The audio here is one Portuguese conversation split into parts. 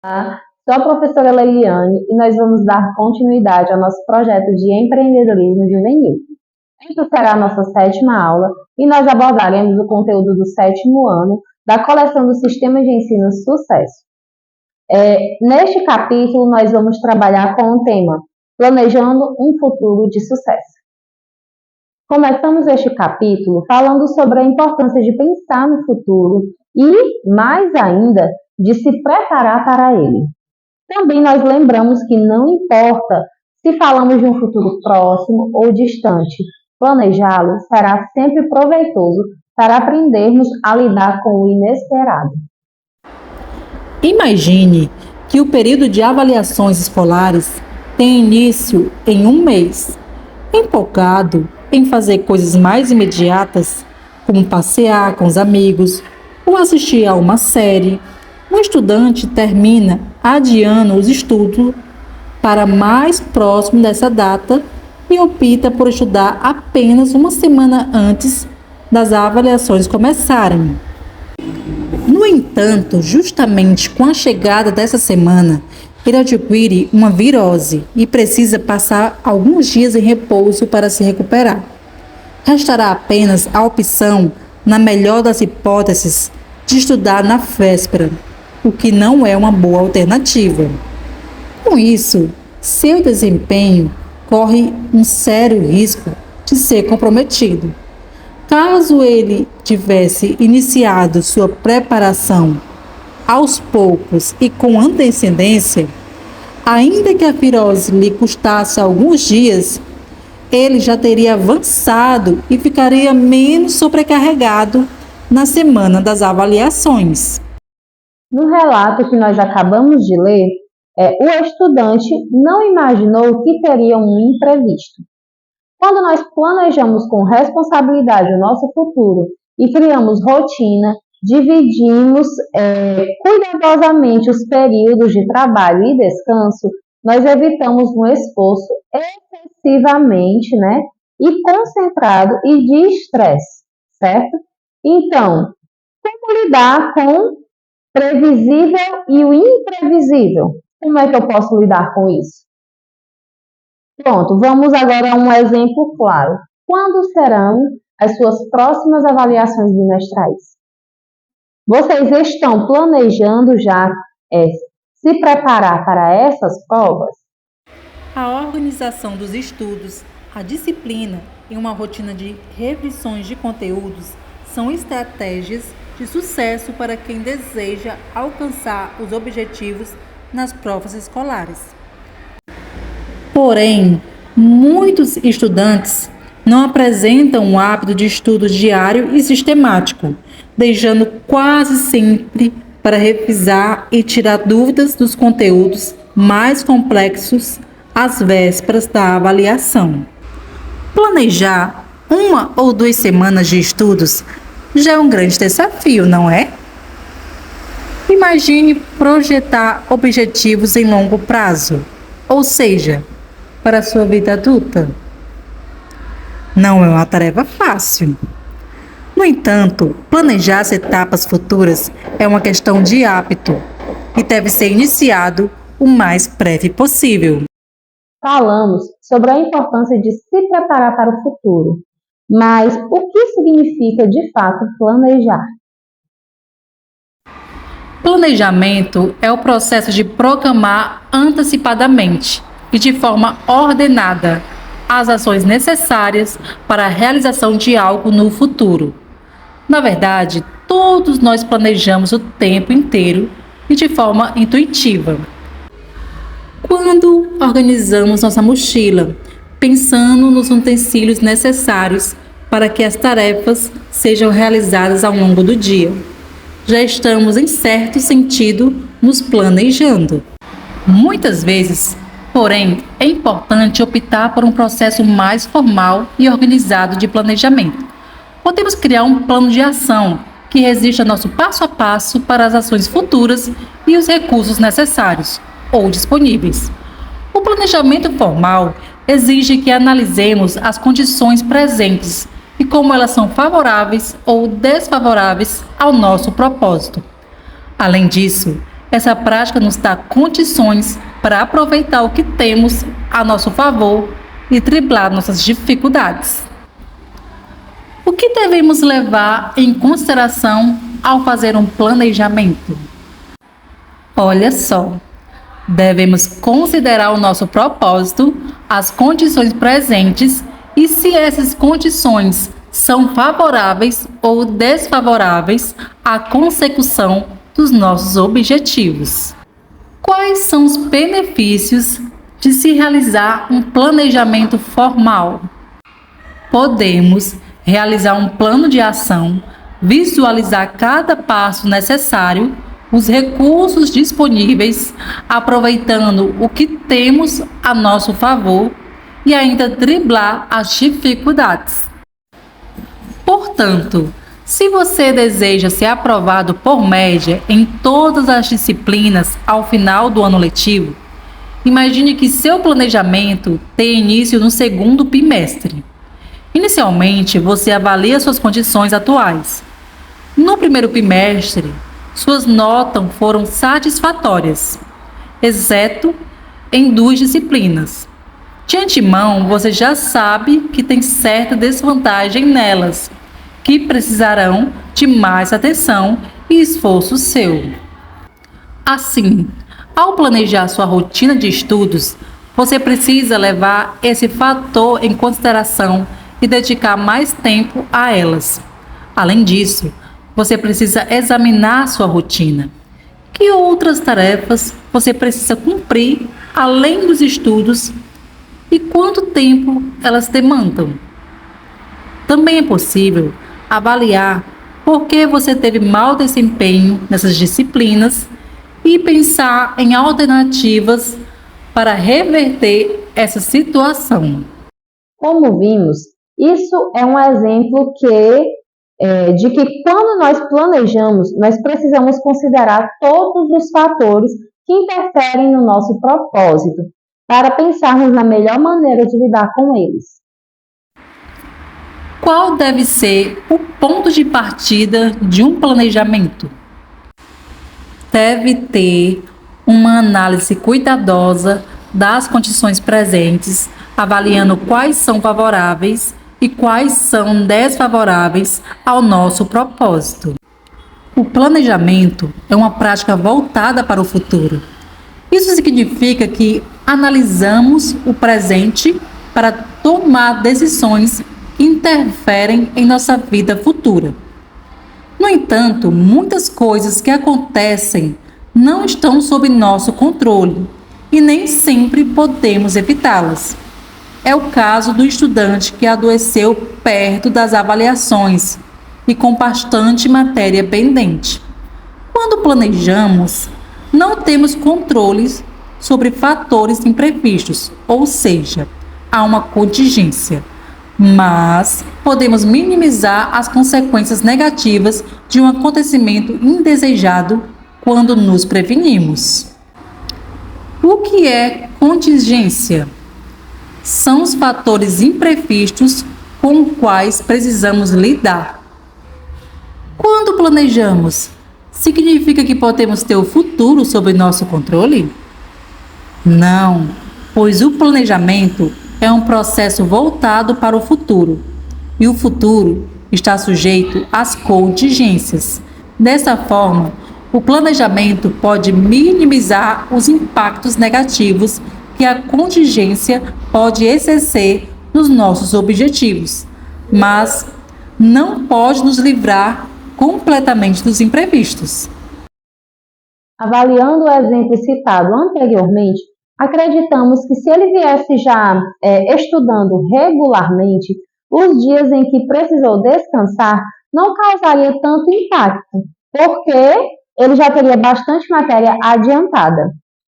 Olá, sou a professora Leiliane e nós vamos dar continuidade ao nosso projeto de empreendedorismo juvenil. Esta será a nossa 7ª aula e nós abordaremos o conteúdo do 7º ano da coleção do Sistema de Ensino Sucesso. Neste capítulo, nós vamos trabalhar com o tema Planejando um Futuro de Sucesso. Começamos este capítulo falando sobre a importância de pensar no futuro e, mais ainda, de se preparar para ele. Também nós lembramos que não importa se falamos de um futuro próximo ou distante, planejá-lo será sempre proveitoso para aprendermos a lidar com o inesperado. Imagine que o período de avaliações escolares tem início em um mês. Empolgado em fazer coisas mais imediatas, como passear com os amigos ou assistir a uma série, um estudante termina adiando os estudos para mais próximo dessa data e opta por estudar apenas uma semana antes das avaliações começarem. No entanto, justamente com a chegada dessa semana, ele adquire uma virose e precisa passar alguns dias em repouso para se recuperar. Restará apenas a opção, na melhor das hipóteses, de estudar na véspera, o que não é uma boa alternativa. Com isso, seu desempenho corre um sério risco de ser comprometido. Caso ele tivesse iniciado sua preparação aos poucos e com antecedência, ainda que a virose lhe custasse alguns dias, ele já teria avançado e ficaria menos sobrecarregado na semana das avaliações. No relato que nós acabamos de ler, o estudante não imaginou que teria um imprevisto. Quando nós planejamos com responsabilidade o nosso futuro e criamos rotina, dividimos cuidadosamente os períodos de trabalho e descanso, nós evitamos um esforço excessivamente, e concentrado e de estresse, certo? Então, como lidar com previsível e o imprevisível? Como é que eu posso lidar com isso? Pronto, vamos agora a um exemplo claro. Quando serão as suas próximas avaliações bimestrais? Vocês estão planejando já se preparar para essas provas? A organização dos estudos, a disciplina e uma rotina de revisões de conteúdos são estratégias de sucesso para quem deseja alcançar os objetivos nas provas escolares. Porém, muitos estudantes não apresentam um hábito de estudo diário e sistemático, deixando quase sempre para revisar e tirar dúvidas dos conteúdos mais complexos às vésperas da avaliação. Planejar 1 ou 2 semanas de estudos já é um grande desafio, não é? Imagine projetar objetivos em longo prazo, ou seja, para a sua vida adulta. Não é uma tarefa fácil. No entanto, planejar as etapas futuras é uma questão de hábito e deve ser iniciado o mais breve possível. Falamos sobre a importância de se preparar para o futuro, mas o que significa de fato planejar? Planejamento é o processo de programar antecipadamente e de forma ordenada as ações necessárias para a realização de algo no futuro. Na verdade, todos nós planejamos o tempo inteiro e de forma intuitiva. Quando organizamos nossa mochila, pensando nos utensílios necessários para que as tarefas sejam realizadas ao longo do dia, já estamos, em certo sentido, nos planejando. Muitas vezes, porém, é importante optar por um processo mais formal e organizado de planejamento. Podemos criar um plano de ação que resista nosso passo a passo para as ações futuras e os recursos necessários ou disponíveis. O planejamento formal exige que analisemos as condições presentes e como elas são favoráveis ou desfavoráveis ao nosso propósito. Além disso, essa prática nos dá condições para aproveitar o que temos a nosso favor e driblar nossas dificuldades. O que devemos levar em consideração ao fazer um planejamento? Olha só, devemos considerar o nosso propósito, as condições presentes e se essas condições são favoráveis ou desfavoráveis à consecução dos nossos objetivos. Quais são os benefícios de se realizar um planejamento formal? Podemos realizar um plano de ação, visualizar cada passo necessário, os recursos disponíveis, aproveitando o que temos a nosso favor e ainda driblar as dificuldades. Portanto, se você deseja ser aprovado por média em todas as disciplinas ao final do ano letivo, imagine que seu planejamento tem início no segundo bimestre. Inicialmente, você avalia suas condições atuais. No primeiro bimestre, suas notas foram satisfatórias, exceto em 2 disciplinas. De antemão, você já sabe que tem certa desvantagem nelas, que precisarão de mais atenção e esforço seu. Assim, ao planejar sua rotina de estudos, você precisa levar esse fator em consideração e dedicar mais tempo a elas. Além disso, você precisa examinar sua rotina. Que outras tarefas você precisa cumprir além dos estudos e quanto tempo elas demandam? Também é possível avaliar por que você teve mau desempenho nessas disciplinas e pensar em alternativas para reverter essa situação. Como vimos, isso é um exemplo de que quando nós planejamos, nós precisamos considerar todos os fatores que interferem no nosso propósito, para pensarmos na melhor maneira de lidar com eles. Qual deve ser o ponto de partida de um planejamento? Deve ter uma análise cuidadosa das condições presentes, avaliando quais são favoráveis e quais são desfavoráveis ao nosso propósito. O planejamento é uma prática voltada para o futuro. Isso significa que analisamos o presente para tomar decisões que interferem em nossa vida futura. No entanto, muitas coisas que acontecem não estão sob nosso controle e nem sempre podemos evitá-las. É o caso do estudante que adoeceu perto das avaliações e com bastante matéria pendente. Quando planejamos, não temos controles sobre fatores imprevistos, ou seja, há uma contingência, mas podemos minimizar as consequências negativas de um acontecimento indesejado quando nos prevenimos. O que é contingência? São os fatores imprevistos com os quais precisamos lidar. Quando planejamos, significa que podemos ter o futuro sob nosso controle? Não, pois o planejamento é um processo voltado para o futuro, e o futuro está sujeito às contingências. Dessa forma, o planejamento pode minimizar os impactos negativos que a contingência pode exercer nos nossos objetivos, mas não pode nos livrar completamente dos imprevistos. Avaliando o exemplo citado anteriormente, acreditamos que se ele viesse já estudando regularmente, os dias em que precisou descansar não causaria tanto impacto, porque ele já teria bastante matéria adiantada.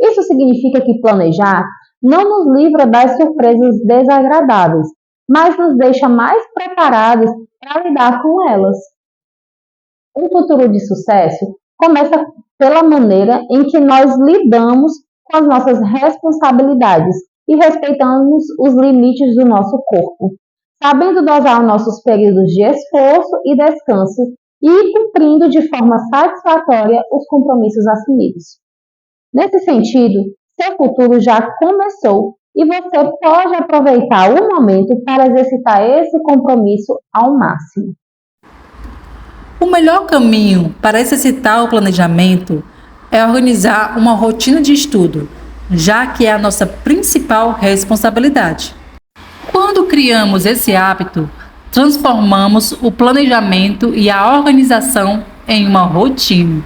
Isso significa que planejar não nos livra das surpresas desagradáveis, mas nos deixa mais preparados para lidar com elas. Um futuro de sucesso começa pela maneira em que nós lidamos com as nossas responsabilidades e respeitamos os limites do nosso corpo, sabendo dosar nossos períodos de esforço e descanso e cumprindo de forma satisfatória os compromissos assumidos. Nesse sentido, seu futuro já começou e você pode aproveitar o momento para exercitar esse compromisso ao máximo. O melhor caminho para exercitar o planejamento é organizar uma rotina de estudo, já que é a nossa principal responsabilidade. Quando criamos esse hábito, transformamos o planejamento e a organização em uma rotina,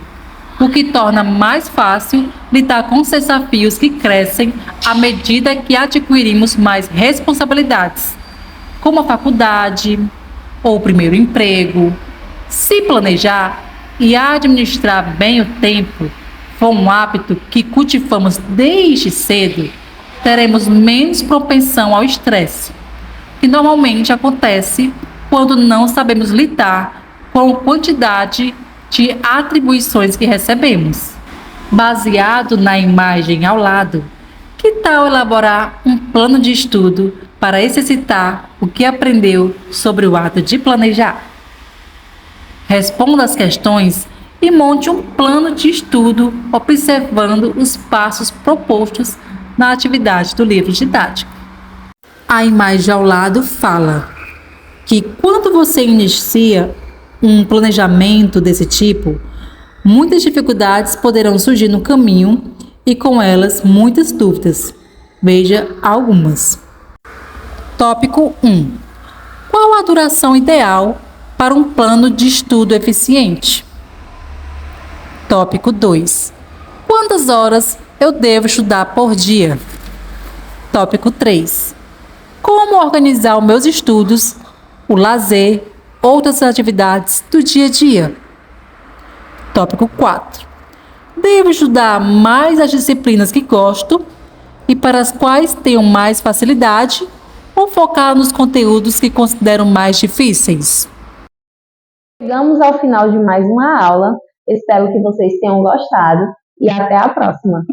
o que torna mais fácil lidar com os desafios que crescem à medida que adquirimos mais responsabilidades, como a faculdade ou o primeiro emprego. Se planejar e administrar bem o tempo for um hábito que cultivamos desde cedo, teremos menos propensão ao estresse, que normalmente acontece quando não sabemos lidar com a quantidade de atribuições que recebemos. Baseado na imagem ao lado, que tal elaborar um plano de estudo para exercitar o que aprendeu sobre o ato de planejar? Responda as questões e monte um plano de estudo observando os passos propostos na atividade do livro didático. A imagem ao lado fala que quando você inicia um planejamento desse tipo, muitas dificuldades poderão surgir no caminho e com elas muitas dúvidas. Veja algumas. Tópico 1. Qual a duração ideal para um plano de estudo eficiente? Tópico 2. Quantas horas eu devo estudar por dia? Tópico 3. Como organizar os meus estudos, o lazer, outras atividades do dia a dia? Tópico 4. Devo estudar mais as disciplinas que gosto e para as quais tenho mais facilidade ou focar nos conteúdos que considero mais difíceis? Chegamos ao final de mais uma aula. Espero que vocês tenham gostado e até a próxima!